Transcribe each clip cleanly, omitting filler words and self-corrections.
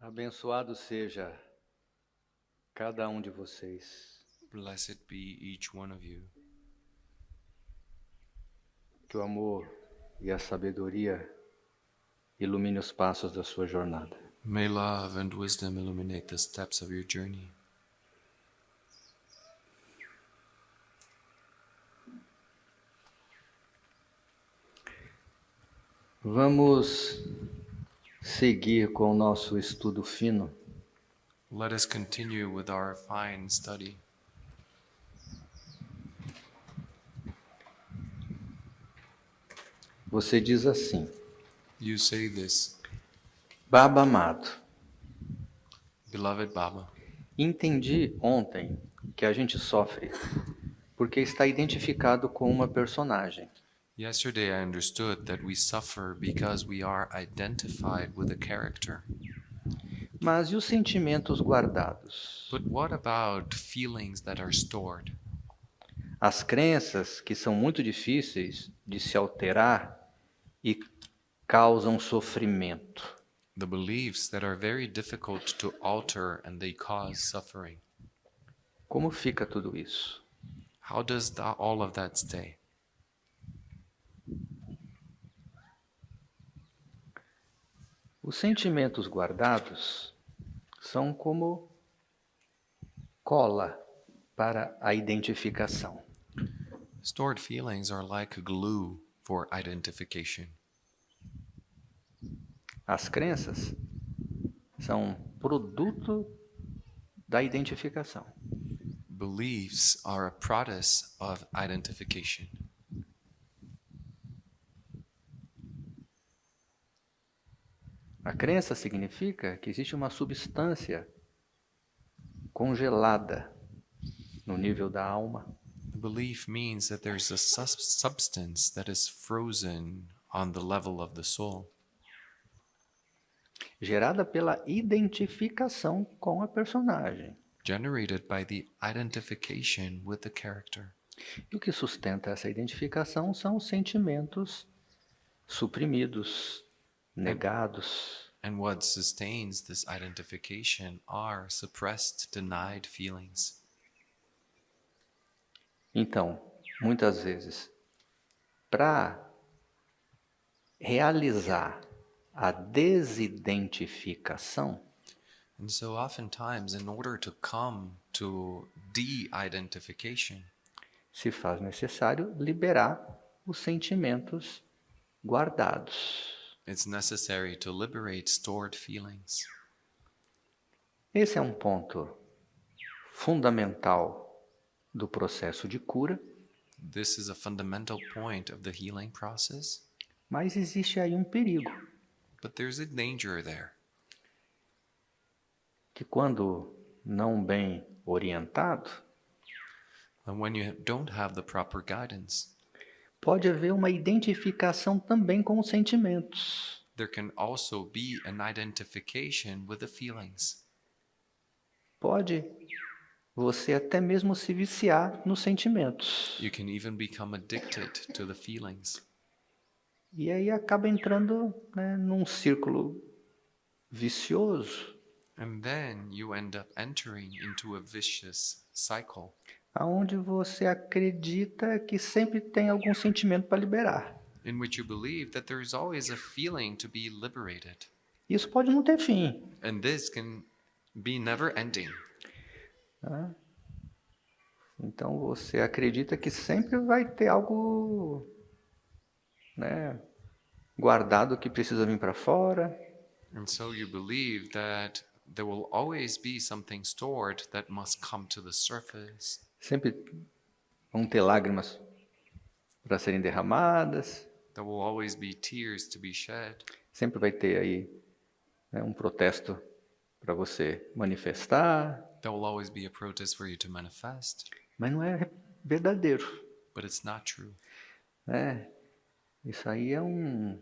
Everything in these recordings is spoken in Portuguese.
Abençoado seja cada um de vocês. Blessed be each one of you. Que o amor e a sabedoria ilumine os passos da sua jornada. May love and wisdom illuminate the steps of your journey. Vamos seguir com o nosso estudo fino. Let us continue with our fine study. Você diz assim: You say this, Baba amado, beloved Baba. entendi ontem que a gente sofre porque está identificado com uma personagem. Yesterday I understood that we suffer because we are identified with a character. Mas e os sentimentos guardados? But what about feelings that are stored? As crenças que são muito difíceis de se alterar e causam sofrimento. The beliefs that are very difficult to alter and they cause suffering. Como fica tudo isso? How does all of that stay? Os sentimentos guardados são como cola para a identificação. Stored feelings are like glue for identification. As crenças são produto da identificação. Beliefs are a process of identification. A crença significa que existe uma substância congelada no nível da alma. The belief means that there's a substance that is frozen on the level of the soul, Gerada pela identificação com a personagem. generated by the identification with the character. E o que sustenta essa identificação são os sentimentos suprimidos, negados. And what sustains this identification are suppressed, denied feelings. Então, muitas vezes, para realizar a desidentificação, And so oftentimes, in order to come to de-identification, se faz necessário liberar os sentimentos guardados. it's necessary to liberate stored feelings. Esse é um ponto fundamental do processo de cura, This is a fundamental point of the healing process, mas existe aí um perigo, but there's a danger there. que quando não bem orientado, And when you don't have the proper guidance, pode haver uma identificação também com os sentimentos. there can also be an identification with the feelings. Pode você até mesmo se viciar nos sentimentos. You can even become addicted to the feelings. E aí acaba entrando, num círculo vicioso, And then you end up entering into a vicious cycle aonde você acredita que sempre tem algum sentimento para liberar. in which you believe that there is always a feeling to be liberated. Isso pode não ter fim. And this can be never ending. Então você acredita que sempre vai ter algo, guardado que precisa vir para fora. And so you believe that there will always be something stored that must come to the surface. Sempre vão ter lágrimas para serem derramadas. There will always be tears to be shed. Sempre vai ter aí, um protesto para você manifestar. There will always be a protest for you to manifest, Mas não é verdadeiro. but it's not true. Isso aí é uma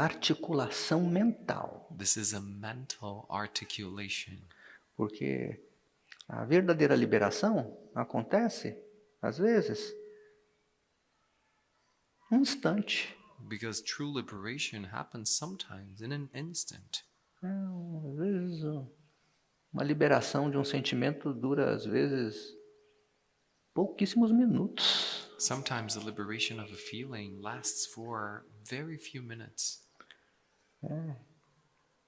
articulação mental. This is a mental articulation. Porque a verdadeira liberação acontece, às vezes, num instante. Because true liberation happens sometimes in an instant. Às vezes, uma liberação de um sentimento dura, às vezes, pouquíssimos minutos. Sometimes the liberation of a feeling lasts for very few minutes.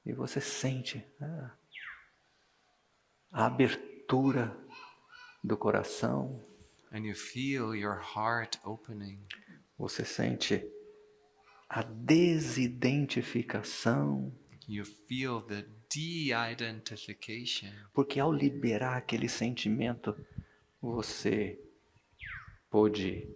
E você sente a abertura do coração, And you feel your heart opening. você sente a desidentificação, You feel the de-identification. porque ao liberar aquele sentimento, você pôde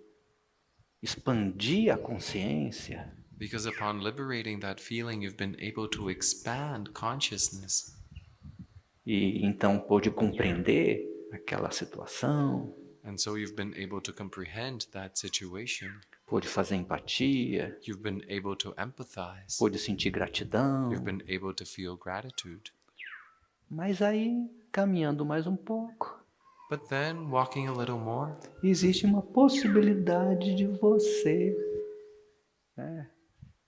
expandir a consciência Because upon liberating that feeling, you've been able to expand consciousness. e então pôde compreender aquela situação, And so you've been able to comprehend that situation. pôde fazer empatia, You've been able to empathize. pôde sentir gratidão. You've been able to feel gratitude. Mas aí, caminhando mais um pouco, But then, walking a little more, existe uma possibilidade de você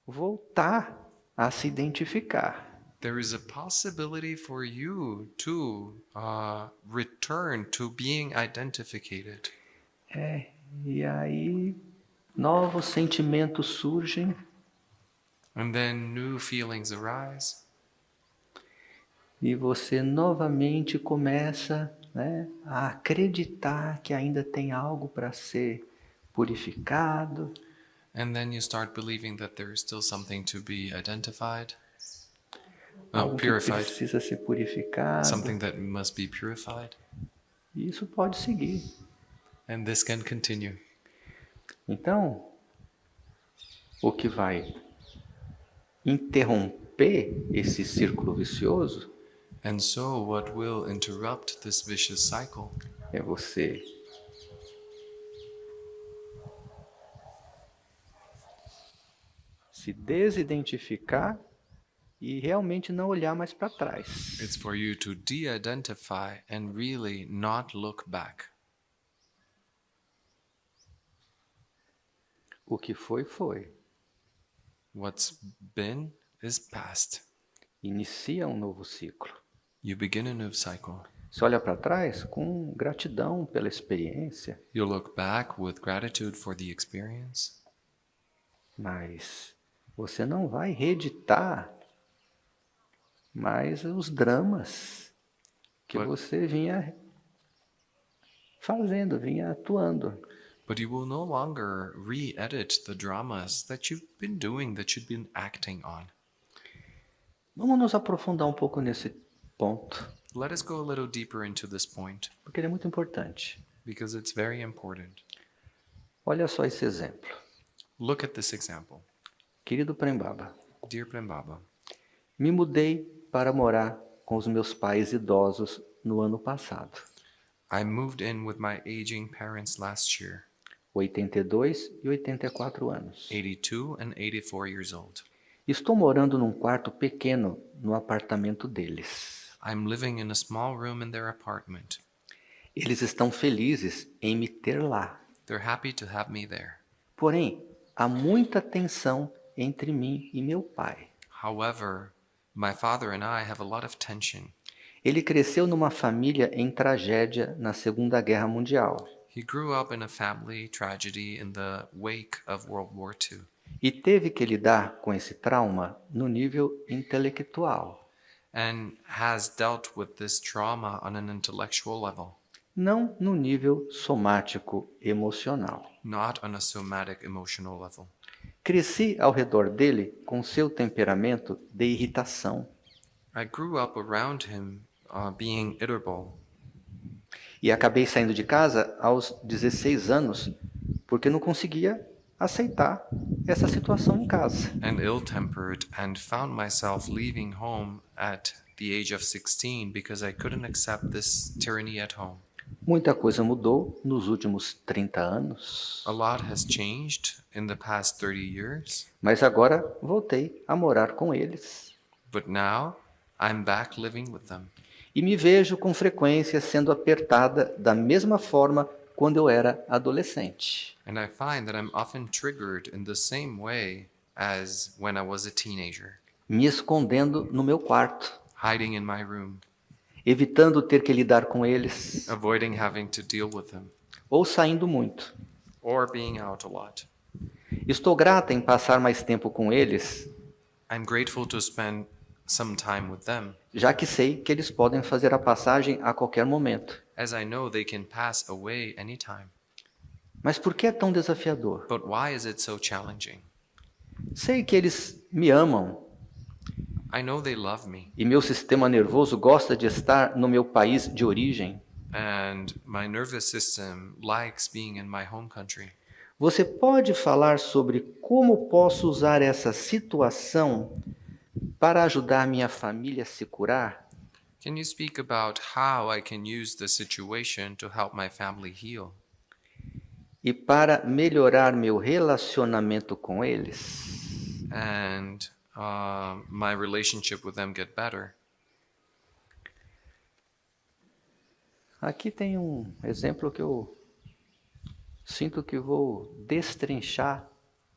voltar a se identificar. there is a possibility for you to return to being identificated. E aí, novos sentimentos surgem And then new feelings arise. e você novamente começa, a acreditar que ainda tem algo para ser purificado, And then you start believing that there is still something to be identified. algo que Purified. precisa ser purificado. Something that must be purified. E isso pode seguir. And this can continue. Então, o que vai interromper esse círculo vicioso And so, what will interrupt this vicious cycle é você se desidentificar e realmente não olhar mais para trás. it's for you to de-identify and really not look back. O que foi, foi. What's been is past. Inicia um novo ciclo. You begin a new cycle. Você olha para trás com gratidão pela experiência, You look back with gratitude for the experience, mas você não vai reeditar mais os dramas que But- você vinha fazendo, vinha atuando. but you will no longer re-edit the dramas that you've been doing, that you've been acting on. Vamos nos aprofundar um pouco nesse ponto, Let us go a little deeper into this point, porque ele é muito importante. because it's very important. Olha só esse exemplo. Look at this example. Querido Prembaba, Dear Prembaba, me mudei para morar com os meus pais idosos no ano passado, I moved in with my aging parents last year, 82 e 84 anos. 82 and 84 years old. Estou morando num quarto pequeno no apartamento deles. I'm living in a small room in their apartment. Eles estão felizes em me ter lá. They're happy to have me there. Porém, há muita tensão entre mim e meu pai. However, my father and I have a lot of tension. Ele cresceu numa família em tragédia na Segunda Guerra Mundial He grew up in a family tragedy in the wake of World War II. e teve que lidar com esse trauma no nível intelectual, And has dealt with this trauma on an intellectual level, não no nível somático emocional. not on a somatic emotional level. Cresci ao redor dele com seu temperamento de irritação I grew up around him being irritable, e acabei saindo de casa aos 16 anos porque não conseguia aceitar essa situação em casa. and ill-tempered, and found myself leaving home at the age of 16 because I couldn't accept this tyranny at home. Muita coisa mudou nos últimos 30 anos, A lot has changed in the past 30 years, mas agora voltei a morar com eles. but now I'm back living with them. E me vejo com frequência sendo apertada da mesma forma quando eu era adolescente. And I find that I'm often triggered in the same way as when I was a teenager. me escondendo no meu quarto, hiding in my room, evitando ter que lidar com eles, avoiding having to deal with them, ou saindo muito. or being out a lot. Estou grata em passar mais tempo com eles, I'm grateful to spend some time with them, já que sei que eles podem fazer a passagem a qualquer momento. as I know they can pass away anytime. Mas por que é tão desafiador? But why is it so challenging? Sei que eles me amam I know they love me, e meu sistema nervoso gosta de estar no meu país de origem. and my nervous system likes being in my home country. Você pode falar sobre como posso usar essa situação para ajudar minha família a se curar? Can you speak about how I can use the situation to help my family heal E para melhorar meu relacionamento com eles? and my relationship with them get better? Aqui tem um exemplo que eu sinto que vou destrinchar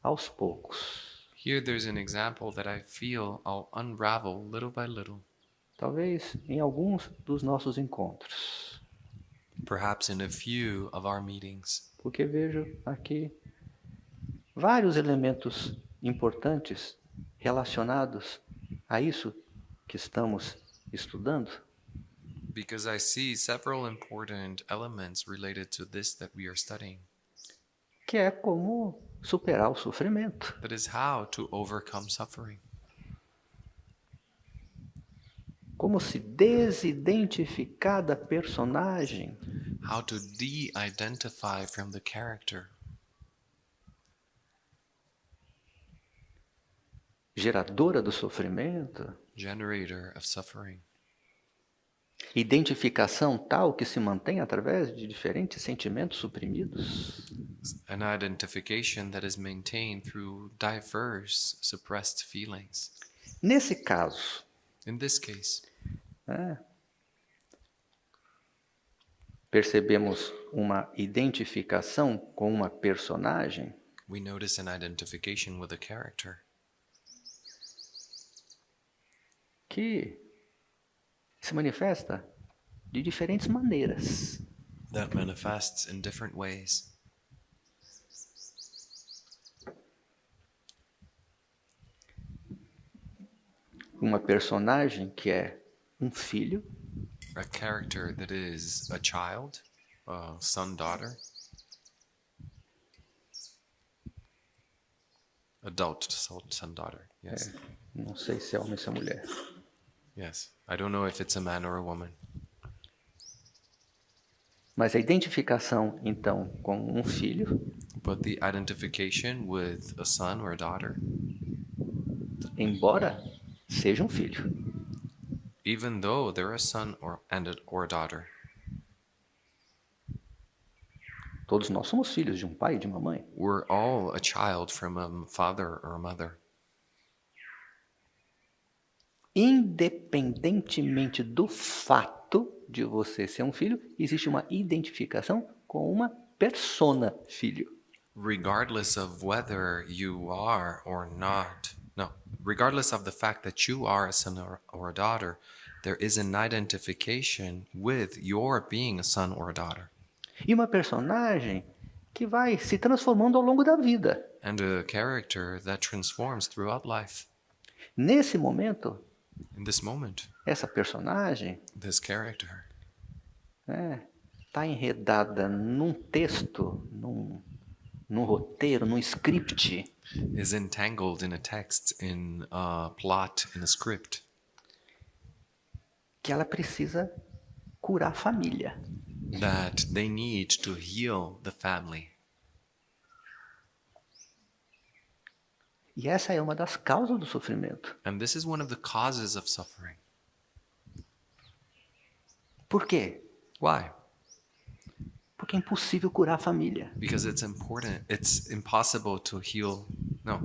aos poucos. Here there's an example that I feel I'll unravel little by little, Talvez em alguns dos nossos encontros. perhaps in a few of our meetings, Porque vejo aqui vários elementos importantes relacionados a isso que estamos estudando. because I see several important elements related to this that we are studying. Que é como superar o sofrimento. That is how to overcome suffering. Como se desidentificar da personagem How to de-identify from the character geradora do sofrimento. generator of suffering. Identificação tal que se mantém através de diferentes sentimentos suprimidos. An identification that is maintained through diverse suppressed feelings. Nesse caso, In this case, percebemos uma identificação com uma personagem we notice an identification with a character que se manifesta de diferentes maneiras. that manifests in different ways. Uma personagem que é um filho, A character that is a child, a son, daughter, adult son, daughter. Yes. não sei se é homem ou se é mulher, Yes. I don't know if it's a man or a woman. mas a identificação então com um filho But the identification with a son or a daughter, embora seja um filho, even though they're a son or a daughter, todos nós somos filhos de um pai e de uma mãe. we're all a child from a father or a mother. Independentemente do fato de você ser um filho, existe uma identificação com uma persona filho. Regardless of whether you are or not, no, regardless of the fact that you are a son or a daughter, there is an identification with your being a son or a daughter. E uma personagem que vai se transformando ao longo da vida. And a character that transforms throughout life. Nesse momento, In this moment, essa personagem this character está enredada num texto, num roteiro, num script is entangled in a text, in a plot, in a script, que ela precisa curar a família. that they need to heal the family. E essa é uma das causas do sofrimento. And this is one of the causes of suffering. Por quê? Why? Porque é impossível curar a família. Because it's impossible to heal. No.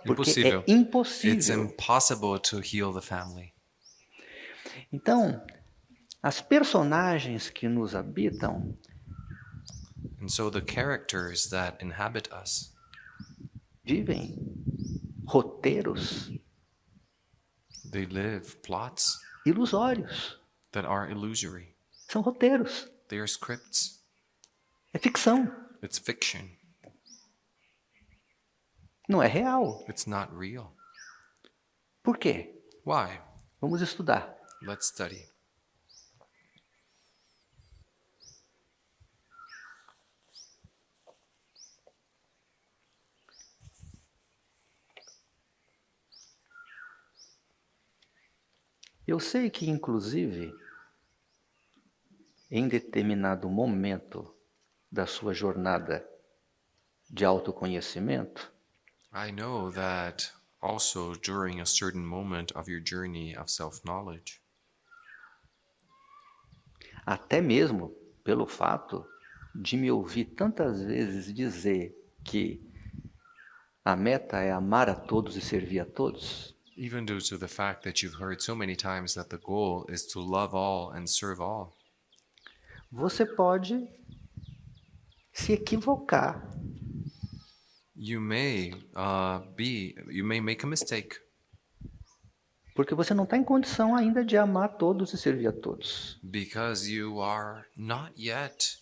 Porque Impossível. é impossível. It's impossible to heal the family. Então, as personagens que nos habitam And so the characters that inhabit us vivem roteiros They live plots ilusórios. that are illusory. São roteiros. They are scripts. É ficção. It's fiction. Não é real. It's not real. Por quê? Why? Vamos estudar. Let's study. Eu sei que, inclusive, em determinado momento da sua jornada de autoconhecimento, I know that also during a certain moment of your journey of self-knowledge, até mesmo pelo fato de me ouvir tantas vezes dizer que a meta é amar a todos e servir a todos, even due to the fact that you've heard so many times that the goal is to love all and serve all, você pode se equivocar. you may make a mistake Porque você não está em condição ainda de amar a todos e servir a todos. because you are not yet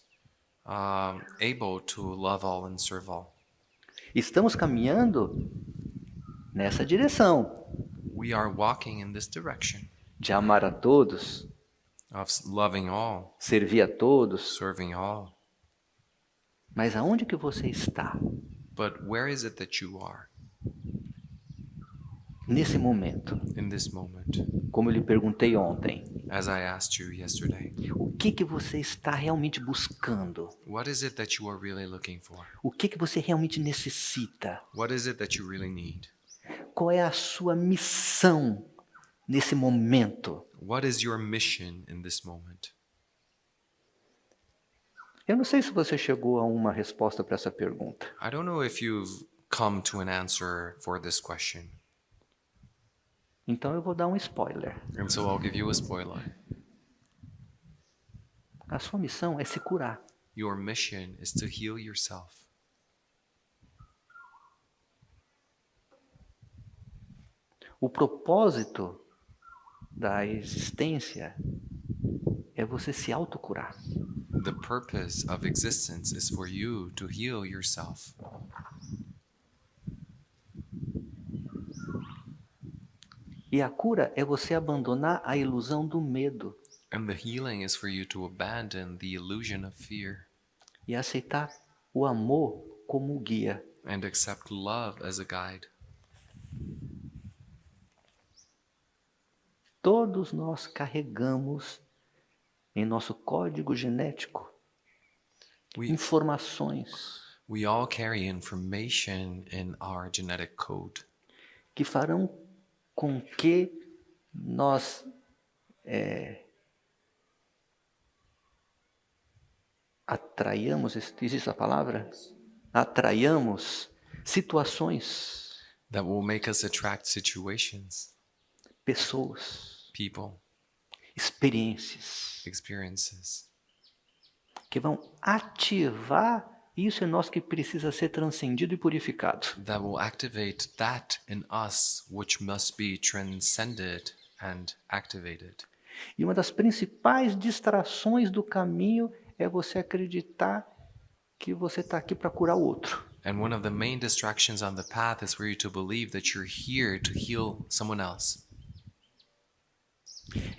able to love all and serve all. Estamos caminhando nessa direção We are walking in this direction de amar a todos, of loving all, servir a todos. serving all. Mas aonde que você está But where is it that you are nesse momento? in this moment? Como eu lhe perguntei ontem, As I asked you yesterday, o que que você está realmente buscando? what is it that you are really looking for? O que que você realmente necessita? What is it that you really need? Qual é a sua missão nesse momento? What is your mission in this moment? Eu não sei se você chegou a uma resposta para essa pergunta. I don't know if you've come to an answer for this question. Então eu vou dar um spoiler. And so I'll give you a spoiler. A sua missão é se curar. Your mission is to heal yourself. O propósito da existência é você se autocurar. The purpose of existence is for you to heal yourself. E a cura é você abandonar a ilusão do medo And the healing is for you to abandon the illusion of fear e aceitar o amor como guia. and accept love as a guide. Todos nós carregamos em nosso código genético informações We all carry information in our genetic code que farão com que nós atraiamos, existe essa palavra? Atraiamos situações, that will make us attract situations, pessoas, people, experiências experiences que vão ativar isso em nós que precisa ser transcendido e purificado. that will activate that in us which must be transcended and activated. E uma das principais distrações do caminho é você acreditar que você está aqui para curar o outro. And one of the main distractions on the path is for you to believe that you're here to heal someone else.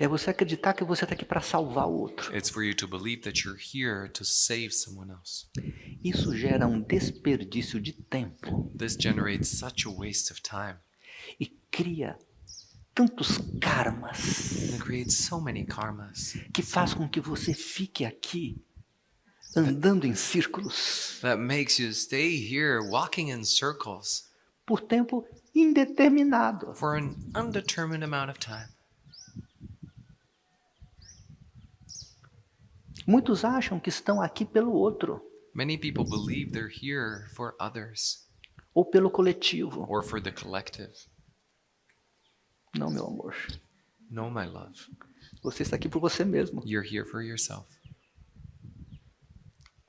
É você acreditar que você está aqui para salvar o outro. It's for you to believe that you're here to save someone else. Isso gera um desperdício de tempo This generates such a waste of time. e cria tantos karmas And it creates so many karmas que faz com que você fique aqui andando em círculos that makes you stay here walking in circles por tempo indeterminado. for an undetermined amount of time. Muitos acham que estão aqui pelo outro Many people believe they're here for others ou pelo coletivo. or for the collective. Não, meu amor. No, my love, Você está aqui por você mesmo. you're here for yourself.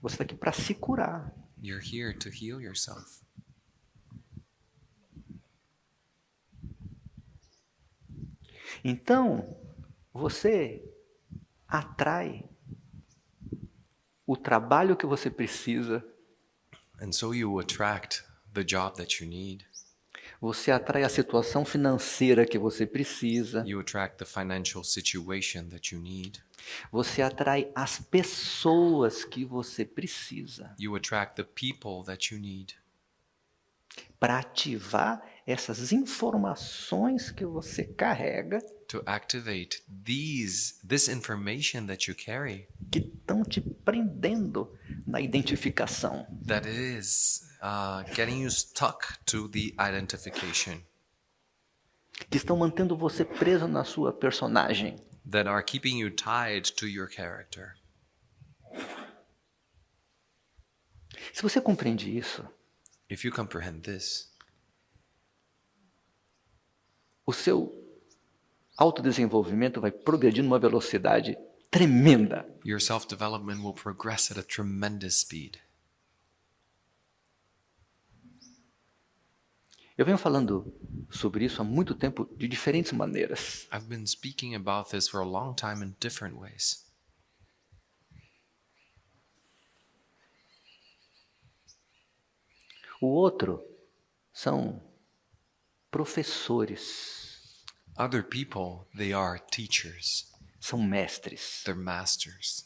Você está aqui para se curar. You're here to heal yourself. Então, você atrai o trabalho que você precisa, And so you attract the job that you need. você atrai a situação financeira que você precisa, You attract the financial situation that you need. você atrai as pessoas que você precisa You attract the people that you need para ativar essas informações que você carrega, to activate this information that you carry que estão te prendendo na identificação. that is getting you stuck to the identification, Que estão mantendo você preso na sua personagem. that are keeping you tied to your character. Se você compreende isso, If you comprehend this, o seu autodesenvolvimento vai progredir numa velocidade tremenda. your self-development will progress at a tremendous speed. Eu venho falando sobre isso há muito tempo de diferentes maneiras. I've been speaking about this for a long time in different ways. O outro são professores, Other people, they are teachers, são mestres, they're masters,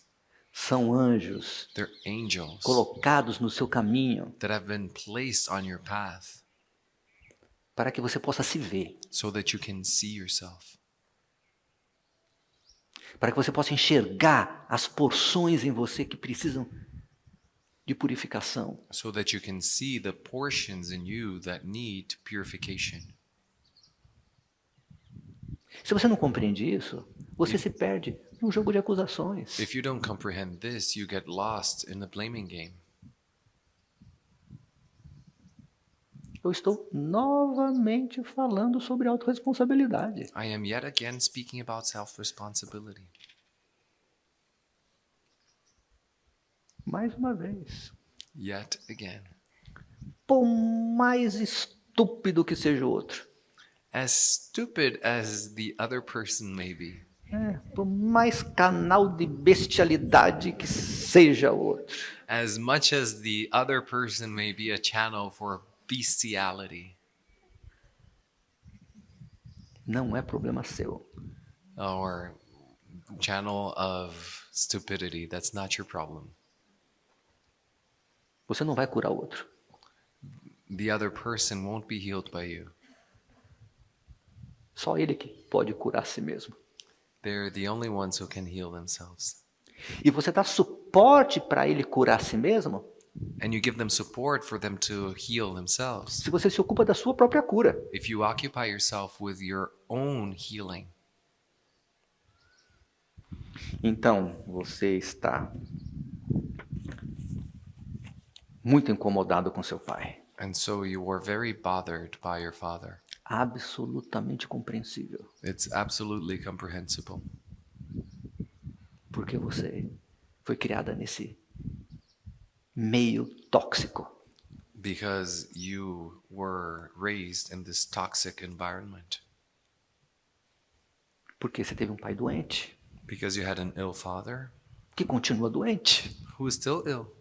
são anjos they're angels colocados no seu caminho that have been placed on your path para que você possa se ver, so that you can see yourself, para que você possa enxergar as porções em você que precisam de purificação. so that you can see the portions in you that need purification. Se você não compreende isso, você se perde num jogo de acusações. If you don't comprehend this, you get lost in the blaming game. Eu estou novamente falando sobre autorresponsabilidade. I am yet again speaking about self-responsibility. Mais uma vez. Yet again. Por mais estúpido que seja o outro, As stupid as the other person may be, por mais canal de bestialidade que seja o outro, as much as the other person may be a channel for bestiality, não é problema seu. or channel of stupidity, that's not your problem. Você não vai curar o outro. The other person won't be healed by you. Só ele que pode curar a si mesmo. They're the only ones who can heal themselves. E você dá suporte para ele curar a si mesmo And you give them support for them to heal themselves. se você se ocupa da sua própria cura. If you occupy yourself with your own healing, Então, você está muito incomodado com seu pai. and so you are very bothered by your father. Absolutamente compreensível. It's absolutely comprehensible Porque você foi criada nesse meio tóxico. because you were raised in this toxic environment, Porque você teve um pai doente, because you had an ill father que continua doente. who is still ill,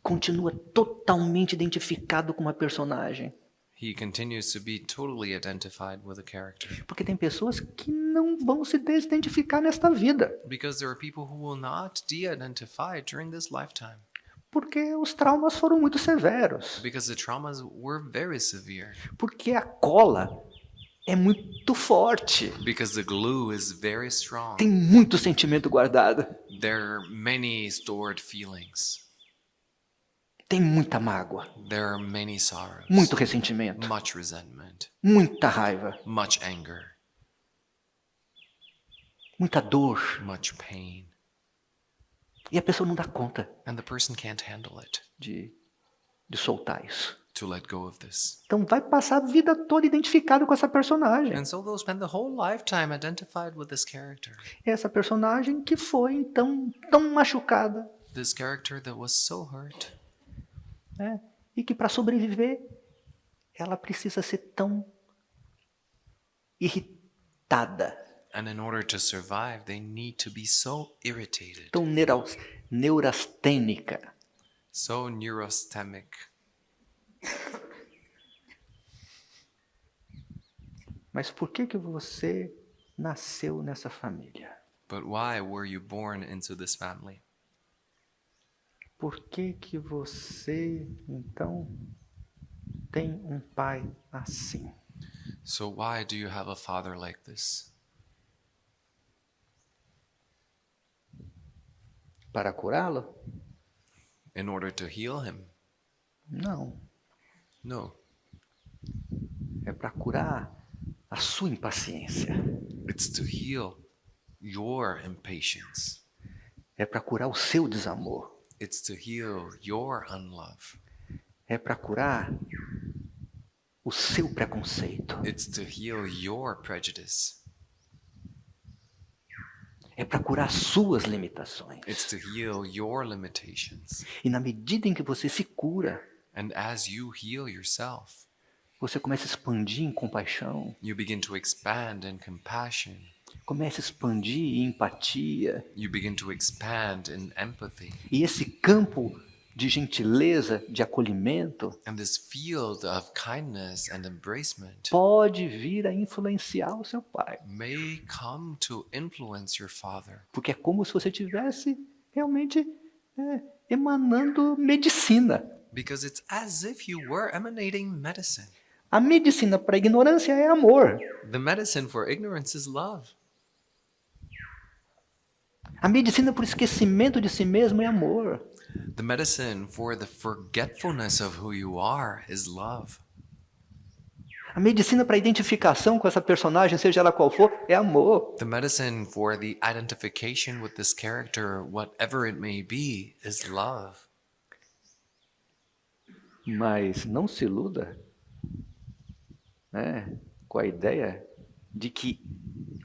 Continua totalmente identificado com uma personagem. he continues to be totally identified with a character. Porque tem pessoas que não vão se desidentificar nesta vida. Because there are people who will not de-identify during this lifetime. Porque os traumas foram muito severos. Because the traumas were very severe. Porque a cola é muito forte. Because the glue is very strong. Tem muito sentimento guardado. There are many stored feelings. Tem muita mágoa. There are many sorrows. Muito ressentimento. Much resentment. Muita raiva. Much anger. Muita dor. Much pain. E a pessoa não dá conta And the person can't handle it de soltar isso. to let go of this. Então vai passar a vida toda identificado com essa personagem. And so they'll spend the whole lifetime identified with this character. Essa personagem que foi então tão machucada, This character that was so hurt. né? E que para sobreviver ela precisa ser tão irritada, And in order to survive, they need to be so irritated, tão neurastênica. so neurasthenic. Mas por que você nasceu nessa família? But why were you born into this family? Por que você, então, tem um pai assim? So why do you have a father like this? Para curá-lo? In order to heal him? Não. No. É para curar a sua impaciência. It's to heal your impatience. É para curar o seu desamor. It's to heal your unlove. É para curar o seu preconceito. It's to heal your prejudice. É para curar as suas limitações. It's to heal your limitations. E na medida em que você se cura, And as you heal yourself, você começa a expandir em compaixão, you begin to expand in compassion. começa a expandir em empatia. You begin to expand in empathy. E esse campo de gentileza, de acolhimento, And this field of kindness and embracement pode vir a influenciar o seu pai. may come to influence your father. Porque é como se você estivesse realmente emanando medicina. Because it's as if you were emanating medicine. A medicina para a ignorância é amor. The medicine for ignorance is love. A medicina para o esquecimento de si mesmo é amor. The medicine for the forgetfulness of who you are is love. A medicina para a identificação com essa personagem, seja ela qual for, é amor. The medicine for the identification with this character, whatever it may be, is love. Mas não se iluda, com a ideia de que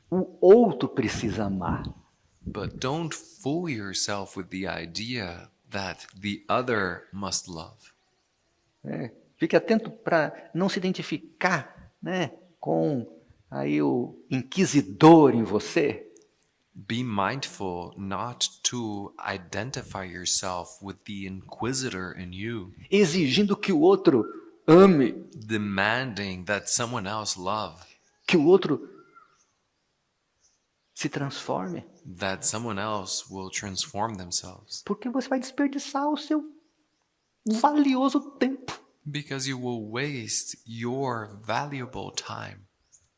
o outro precisa amar. But don't fool yourself with the idea that the other must love. Fique atento para não se identificar, com aí o inquisidor em você. Be mindful not to identify yourself with the inquisitor in you, Exigindo que o outro ame, demanding that someone else love, que o outro se transforme. that someone else will transform themselves. Porque você vai desperdiçar o seu valioso tempo Because you will waste your valuable time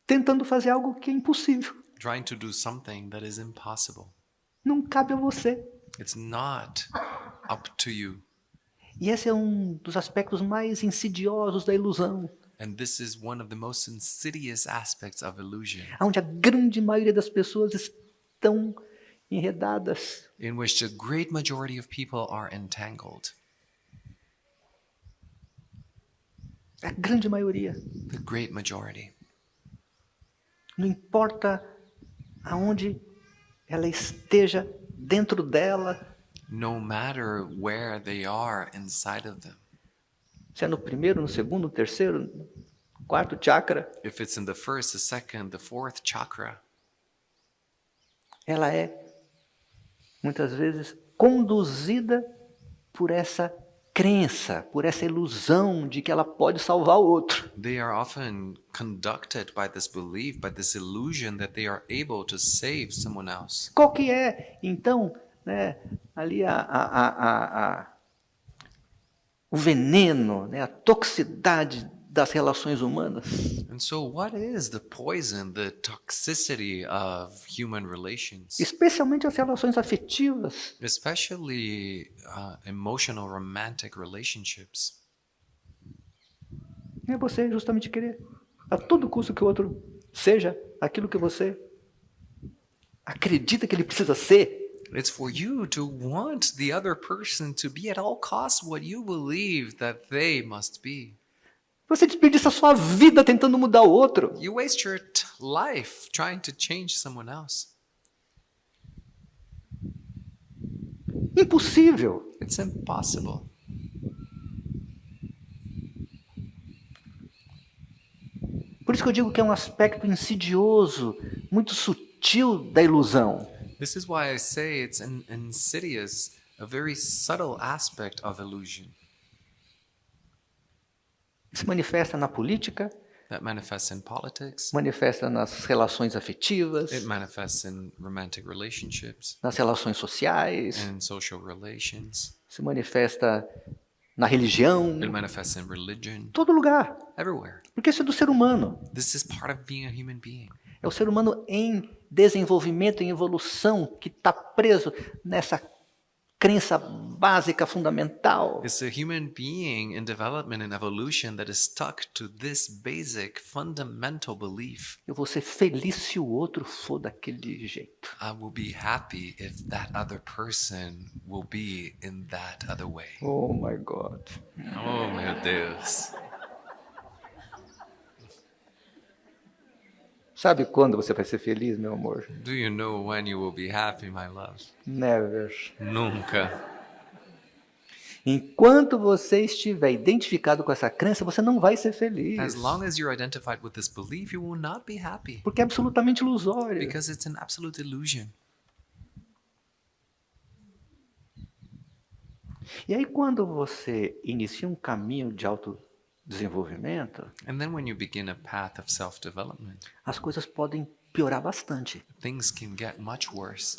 tentando fazer algo que é impossível. trying to do something that is impossible. Não cabe a você. It's not up to you. E esse é um dos aspectos mais insidiosos da ilusão, And this is one of the most insidious aspects of illusion, onde a grande maioria das pessoas estão enredadas. in which the great majority of people are entangled. A grande maioria. The great majority. Não importa aonde ela esteja dentro dela, No matter where they are inside of them. se é no primeiro, no segundo, no terceiro, no quarto chakra, If it's in the first, the second, the fourth chakra, ela é muitas vezes conduzida por essa crença, por essa ilusão de que ela pode salvar o outro. they are often conducted by this belief, by this illusion that they are able to save someone else. Qual que é, então, ali o veneno, a toxicidade das relações humanas? And so, what is the poison, the toxicity of human relations, Especialmente as relações afetivas. especially emotional, romantic relationships? É você justamente querer a todo custo que o outro seja aquilo que você acredita que ele precisa ser. It's for you to want the other person to be at all costs what you believe that they must be. Você desperdiça a sua vida tentando mudar o outro. You waste your life trying to change someone else. Impossível. It's impossible. Por isso que eu digo que é um aspecto insidioso, muito sutil da ilusão. This is why I say it's an insidious, a very subtle aspect of illusion Se manifesta na política, that manifests in politics, manifesta nas relações afetivas, it manifests in romantic relationships nas relações sociais, and social relations, se manifesta na religião, it manifests in religion, em todo lugar. everywhere. Porque isso é do ser humano. This is part of being a human being. É o ser humano em desenvolvimento, em evolução, que está preso nessa crença básica, fundamental. It's a human being in development and evolution that is stuck to this basic, fundamental belief. Eu vou ser feliz se o outro for daquele jeito. I will be happy if that other person will be in that other way. Oh my God. Oh, meu Deus. Sabe quando você vai ser feliz, meu amor? Do you know when you will be happy, my love? Never. Nunca. Enquanto você estiver identificado com essa crença, você não vai ser feliz. As long as you're identified with this belief, you will not be happy Porque é absolutamente ilusório. because it's an absolute illusion. E aí, quando você inicia um caminho de autodesenvolvimento, And then when you begin a path of self-development, as coisas podem piorar bastante. things can get much worse.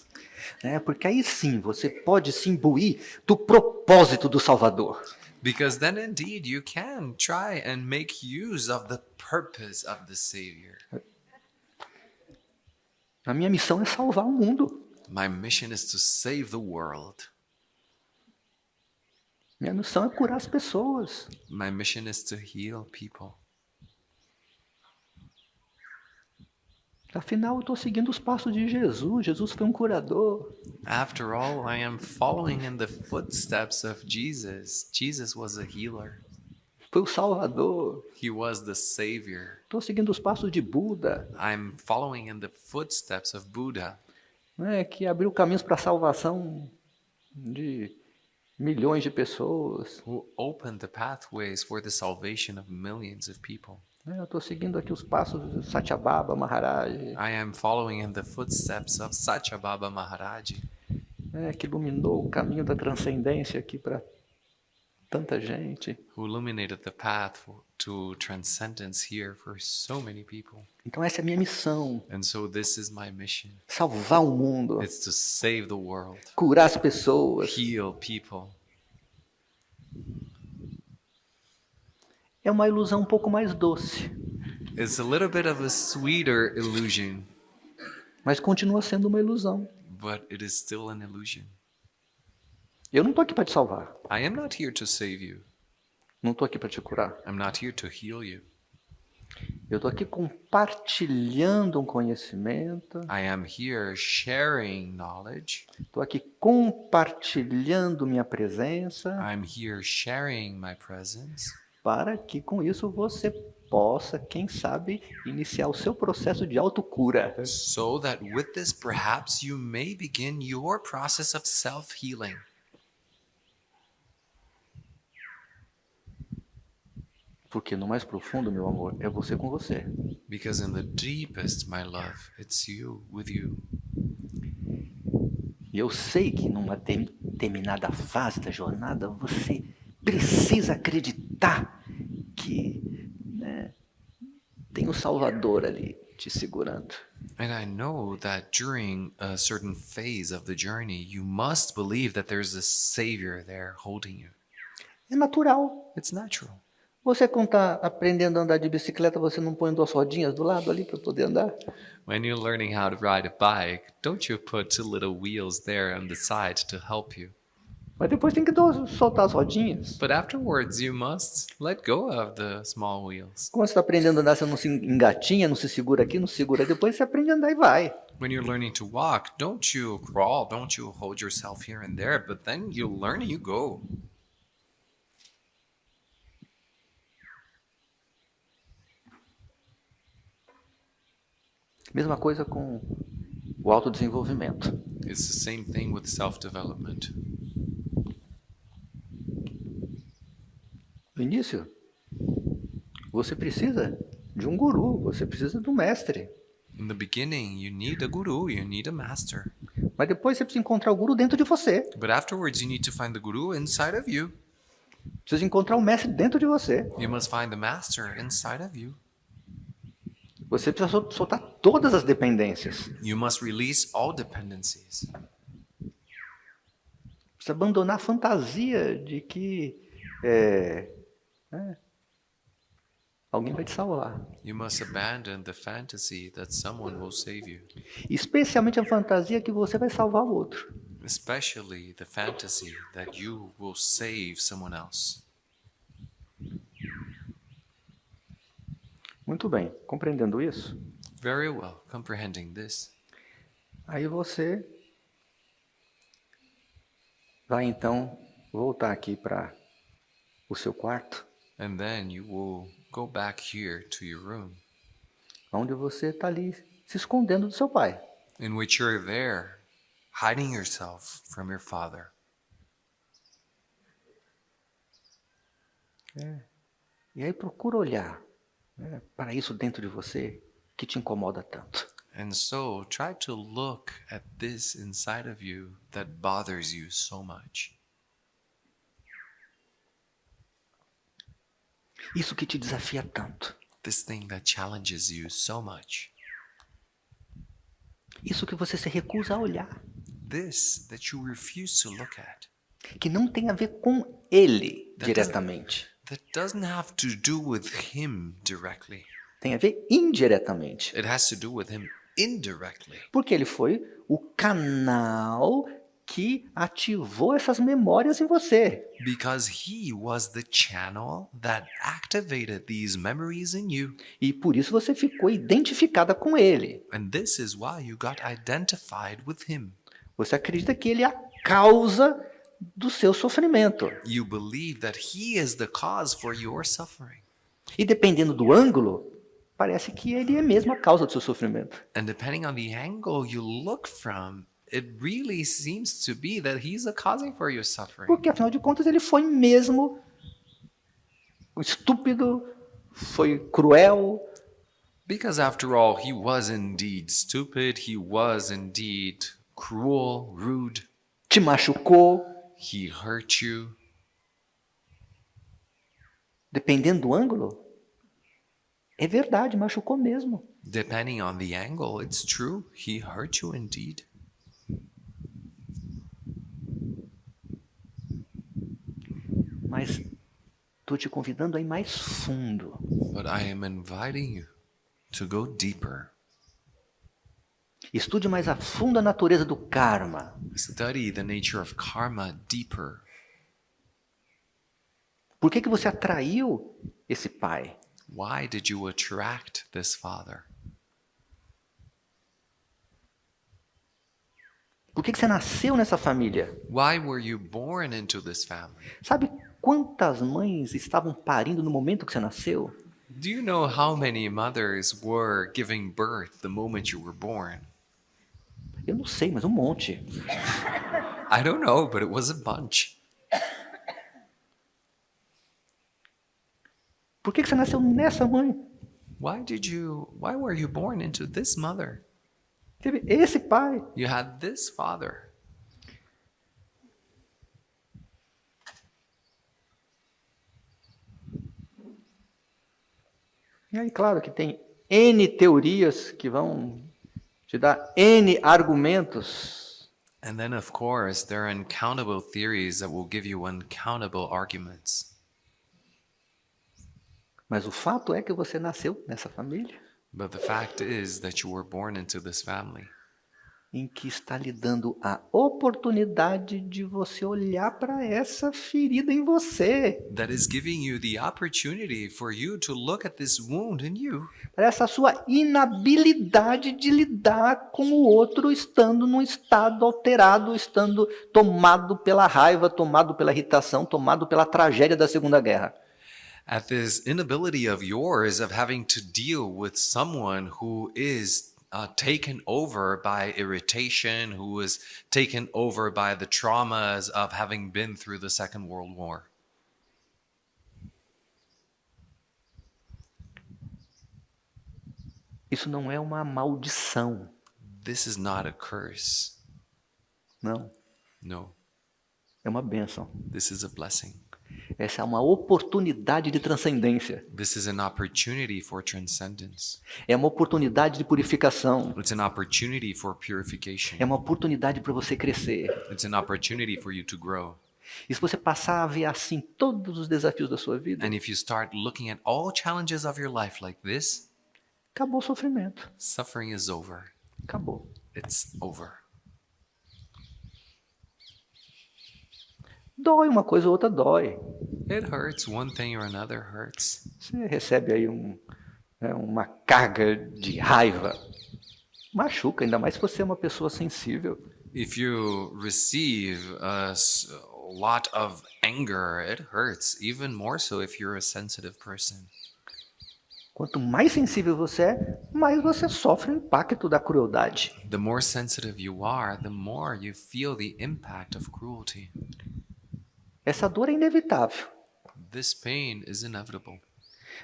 Porque aí sim, você pode se imbuir do propósito do Salvador. Because then indeed you can try and make use of the purpose of the Savior. A minha missão é salvar o mundo. My mission is to save the world. Minha missão é curar as pessoas. My mission is to heal people. Afinal, eu estou seguindo os passos de Jesus. Jesus foi um curador. After all, I am following in the footsteps of Jesus. Jesus was a healer. Foi o Salvador. He was the Savior. Estou seguindo os passos de Buda, I'm following in the footsteps of Buddha, que abriu caminhos para a salvação de milhões de pessoas. who opened the pathways for the salvation of millions of people. Eu estou seguindo aqui os passos de Satyabhama Maharaj, I am following in the footsteps of Satyabhama Maharaj, que iluminou o caminho da transcendência aqui para tanta gente. who illuminated the path to transcendence here for so many people. Então essa é a minha missão, And so this is my mission. salvar o mundo, It's to save the world, curar as pessoas. heal people. É uma ilusão um pouco mais doce, It's a little bit of a sweeter illusion, mas continua sendo uma ilusão. but it is still an illusion. Eu não estou aqui para te salvar, I am not here to save you. não estou aqui para te curar. I'm not here to heal you. Eu estou aqui compartilhando um conhecimento, I am here sharing knowledge. estou aqui compartilhando minha presença, I'm here sharing my presence para que com isso você possa, quem sabe, iniciar o seu processo de autocura. so that with this perhaps you may begin your process of self-healing. Porque no mais profundo, meu amor, é você com você. Because in the deepest, my love, it's you with you. E eu sei que numa determinada fase da jornada você precisa acreditar que tem um Salvador ali te segurando. And I know that during a certain phase of the journey, you must believe that there's a Savior there holding you. É natural. It's natural. Você quando está aprendendo a andar de bicicleta, você não põe duas rodinhas do lado ali para poder andar? When you're learning how to ride a bike, don't you put two little wheels there on the side to help you? Mas depois tem que soltar as rodinhas. But afterwards, you must let go of the small wheels. Quando você está aprendendo a andar, você não se engatinha, não se segura aqui, não se segura. Depois você aprende a andar e vai. When you're learning to walk, don't you crawl, don't you hold yourself here and there, but then you learn and you go. Mesma coisa com o autodesenvolvimento. It's the same thing with self-development. No início, você precisa de um guru, você precisa de um mestre. In the beginning, you need a guru, you need a master. Mas depois você precisa encontrar o guru dentro de você. But afterwards, you need to find the guru inside of you. Precisa encontrar o mestre dentro de você. You must find the master inside of you. Você precisa soltar todas as dependências. You must release all dependencies. Precisa abandonar a fantasia de que alguém vai te salvar. You must abandon the fantasy that someone will save you, Especialmente a fantasia que você vai salvar o outro. especially the fantasy that you will save someone else. Muito bem, compreendendo isso, Very well, comprehending this. aí você vai então voltar aqui para o seu quarto, And then you will go back here to your room, onde você está ali se escondendo do seu pai. in which you're there, hiding yourself from your father. E aí procura olhar para isso dentro de você que te incomoda tanto. And so try to look at this inside of you that bothers you so much. Isso que te desafia tanto. This thing that challenges you so much. Isso que você se recusa a olhar. This that you refuse to look at. Que não tem a ver com ele That diretamente. That doesn't have to do with him directly. Tem a ver indiretamente. It has to do with him indirectly. Porque ele foi o canal que ativou essas memórias em você. Because he was the channel that activated these memories in you. E por isso você ficou identificada com ele. And this is why you got identified with him. Você acredita que ele é a causa do seu sofrimento. You believe that he is the cause for your suffering. E dependendo do ângulo, parece que ele é mesmo a causa do seu sofrimento. And depending on the angle you look from, it really seems to be that he's the causing for your suffering. Porque afinal de contas ele foi mesmo estúpido, foi cruel, Because after all, he was indeed stupid, he was indeed cruel, rude, te machucou. he hurt you. Dependendo do ângulo, é verdade, machucou mesmo. Depending on the angle, it's true, he hurt you indeed. Mas estou te convidando a ir mais fundo. But I am inviting you to go deeper. Estude mais a fundo a natureza do karma. Study the nature of karma deeper. Por que você atraiu esse pai? Why did you attract this father? Por que você nasceu nessa família? Why were you born into this family? Sabe quantas mães estavam parindo no momento que você nasceu? Do you know how many mothers were giving birth the moment you were born? Eu não sei, mas um monte. I don't know, but it was a bunch. Por que você nasceu nessa mãe? Why were you born into this mother? Teve esse pai. You had this father. E aí, claro que tem N teorias que vão te dar N argumentos. And then, of course, there are uncountable theories that will give you uncountable arguments. Mas o fato é que você nasceu nessa família But the fact is that you were born into this family em que está lhe dando a oportunidade de você olhar para essa ferida em você, that is giving you the opportunity for you to look at this wound in you, para essa sua inabilidade de lidar com o outro estando num estado alterado, estando tomado pela raiva, tomado pela irritação, tomado pela tragédia da Segunda Guerra. at this inability of yours of having to deal with someone who is taken over by irritation, who is taken over by the traumas of having been through the Second World War. Isso não é uma maldição, This is not a curse. não. No, É uma bênção. this is a blessing. Essa é uma oportunidade de transcendência. This is an opportunity for transcendence. É uma oportunidade de purificação. It's an opportunity for purification. É uma oportunidade para você crescer. It's an opportunity for you to grow. E se você passar a ver assim todos os desafios da sua vida, And if you start looking at all challenges of your life like this, acabou o sofrimento. suffering is over. Acabou. It's over. Dói uma coisa ou outra, dói. It hurts. One thing or another hurts. Você recebe aí uma carga de raiva. Machuca, ainda mais se você é uma pessoa sensível. If you receive a lot of anger, it hurts. Even more so if you're a sensitive person. Quanto mais sensível você é, mais você sofre o impacto da crueldade. The more sensitive you are, the more you feel the impact of cruelty. Essa dor é inevitável. This pain is inevitable.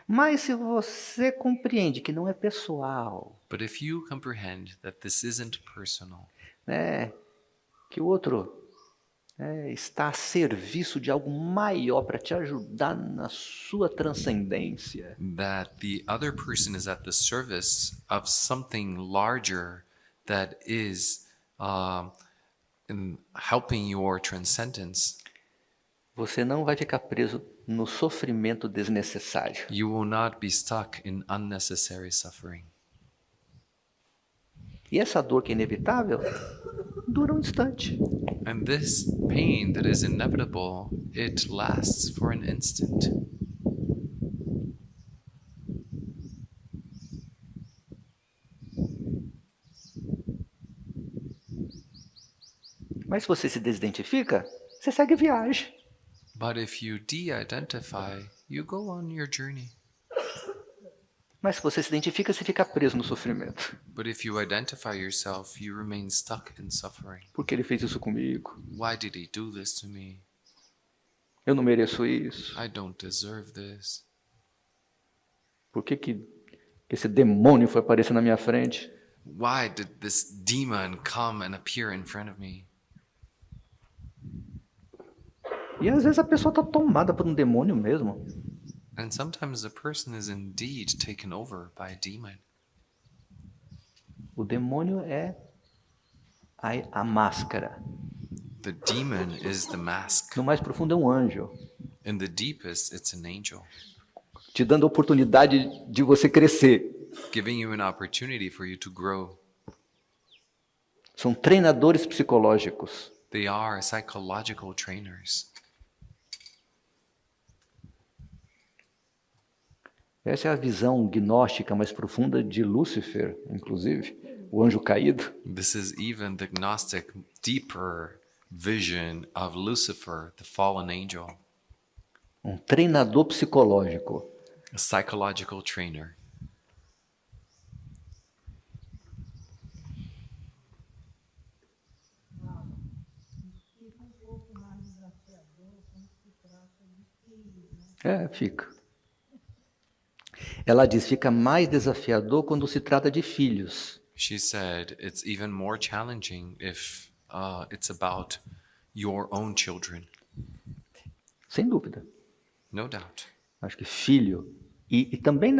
Mas se você compreende que não é pessoal, But if you comprehend that this isn't personal, né, que o outro está a serviço de algo maior para te ajudar na sua transcendência, that the other person is at the service of something larger that is in helping your transcendence, você não vai ficar preso no sofrimento desnecessário. you will not be stuck in unnecessary suffering. E essa dor que é inevitável dura um instante. And this pain that is inevitable, it lasts for an instant. Mas se você se desidentifica, você segue viagem. But if you de-identify, you go on your journey. Mas se você se identifica, você fica preso no sofrimento. But if you identify yourself, you remain stuck in suffering. Por que ele fez isso comigo? Why did he do this to me? Eu não mereço isso. I don't deserve this. Por que esse demônio foi aparecer na minha frente? Why did this demon come and appear in front of me? E às vezes a pessoa está tomada por um demônio mesmo. And sometimes the person is indeed taken over by a demon. O demônio é a máscara. The demon is the mask. No mais profundo é um anjo, In the deepest, it's an angel, te dando a oportunidade de você crescer. giving you an opportunity for you to grow. São treinadores psicológicos. They are psychological trainers. Essa é a visão gnóstica mais profunda de Lúcifer, inclusive, o anjo caído. This is even the Gnostic deeper vision of Lucifer, the fallen angel, Um treinador psicológico. a psychological trainer. Fica. Ela diz, fica mais desafiador quando se trata de filhos. She said it's even more challenging if it's about your own children. Sem dúvida. No doubt. Acho que filho, e também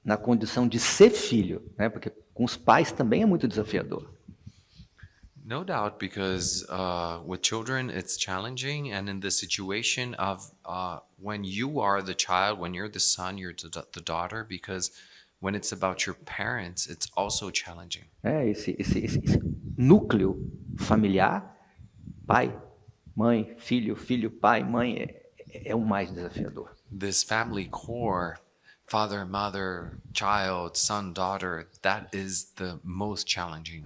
na condição de ser filho, né? Porque com os pais também é muito desafiador. No doubt, because with children it's challenging, and in the situation of when you are the child, when you're the son, you're the daughter, because when it's about your parents, it's also challenging. Esse núcleo familiar, pai, mãe, filho, filho, pai, mãe, é o mais desafiador. This family core, father, mother, child, son, daughter, that is the most challenging.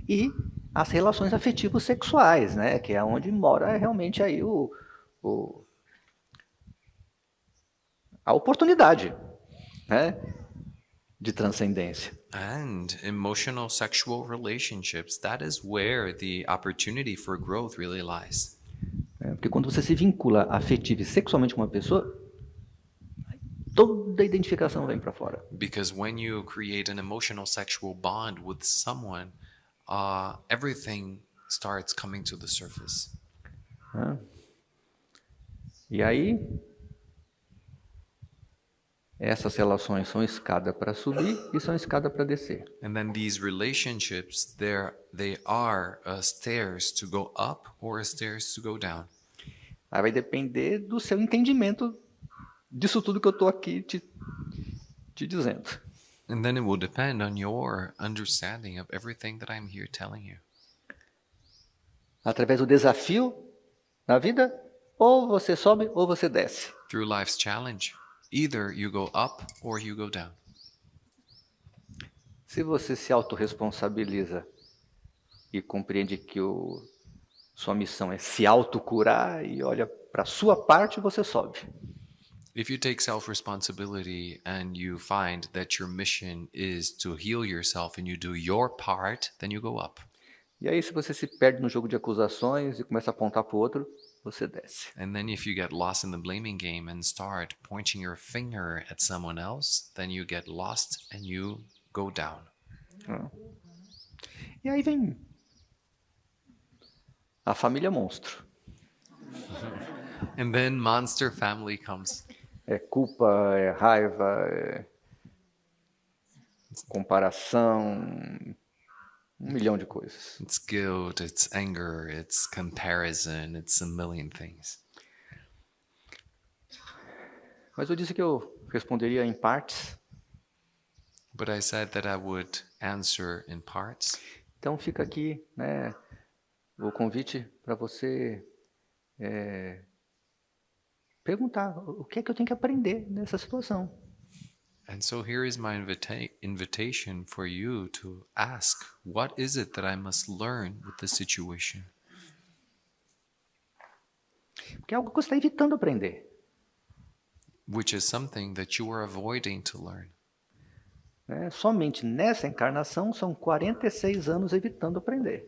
E as relações afetivos sexuais, né? Que é onde mora realmente aí a oportunidade, né? De transcendência. And emotional sexual relationships, that is where the opportunity for growth really lies. Porque quando você se vincula afetivo e sexualmente com uma pessoa, toda a identificação vem para fora. Because when you create an emotional sexual bond with someone, everything starts coming to the surface. E aí, essas relações são escada para subir e são escada para descer. And then these relationships, they are stairs to go up or stairs to go down. Aí vai depender do seu entendimento disso tudo que eu estou aqui te dizendo. And then it will depend on your understanding of everything that I'm here telling you. Através do desafio na vida, ou você sobe ou você desce. Through life's challenge, either you go up or you go down. Se você se autorresponsabiliza e compreende que sua missão é se autocurar e olha para a sua parte, você sobe. If you take self-responsibility and you find that your mission is to heal yourself and you do your part, then you go up. E aí, se você se perde no jogo de acusações e começa a apontar para o outro, você desce. And then if you get lost in the blaming game and start pointing your finger at someone else, then you get lost and you go down. E aí vem a família monstro. And then monster family comes. É culpa, é raiva, é comparação, 1 milhão de coisas. It's guilt, it's anger, it's comparison, it's a million things. Mas eu disse que eu responderia em partes. But I said that I would answer in parts. Então fica aqui, né, o convite para você perguntar o que é que eu tenho que aprender nessa situação. And so here is my invitation for you to ask, what is it that I must learn with this situation? Porque é algo que você está evitando aprender. Which is something that you are avoiding to learn. Né? Somente nessa encarnação são 46 anos evitando aprender.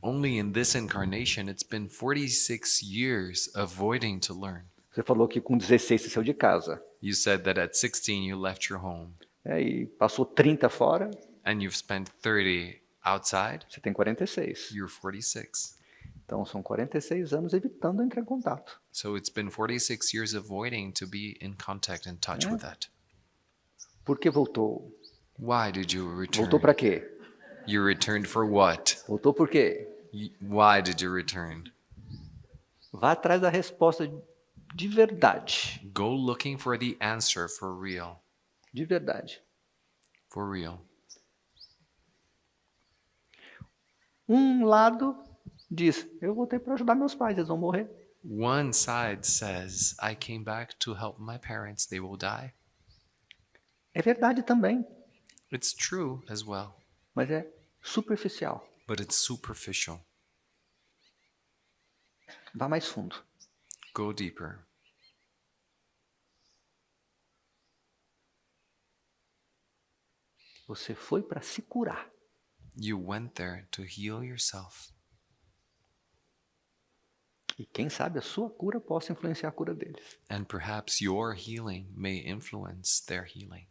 Only in this incarnation, it's been 46 years avoiding to learn. Você falou que com 16 você saiu de casa. You said that at 16 you left your home. E passou 30 fora. And you've spent 30 outside. Você tem 46. You're 46. Então são 46 anos evitando entrar em contato. So it's been 46 years avoiding to be in contact and touch with that. Por que voltou? Why did you return? Voltou para quê? You returned for what? Voltou por quê? Why did you return? Vá atrás da resposta de verdade. Go looking for the answer for real. De verdade. For real. Um lado diz, eu voltei para ajudar meus pais, eles vão morrer. One side says, I came back to help my parents, they will die. É verdade também, It's true as well, mas é superficial. but it's superficial. Vá mais fundo. Go deeper. Você foi para se curar. You went there to heal yourself. E quem sabe a sua cura possa influenciar a cura deles. And perhaps your healing may influence their healing.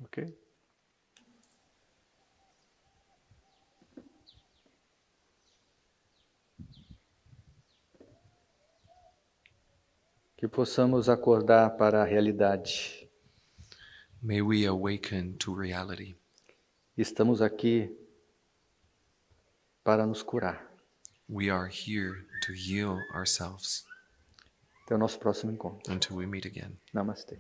Ok? Que possamos acordar para a realidade. May we awaken to reality. Estamos aqui para nos curar. We are here to heal ourselves Até o nosso próximo encontro. until we meet again. Namastê.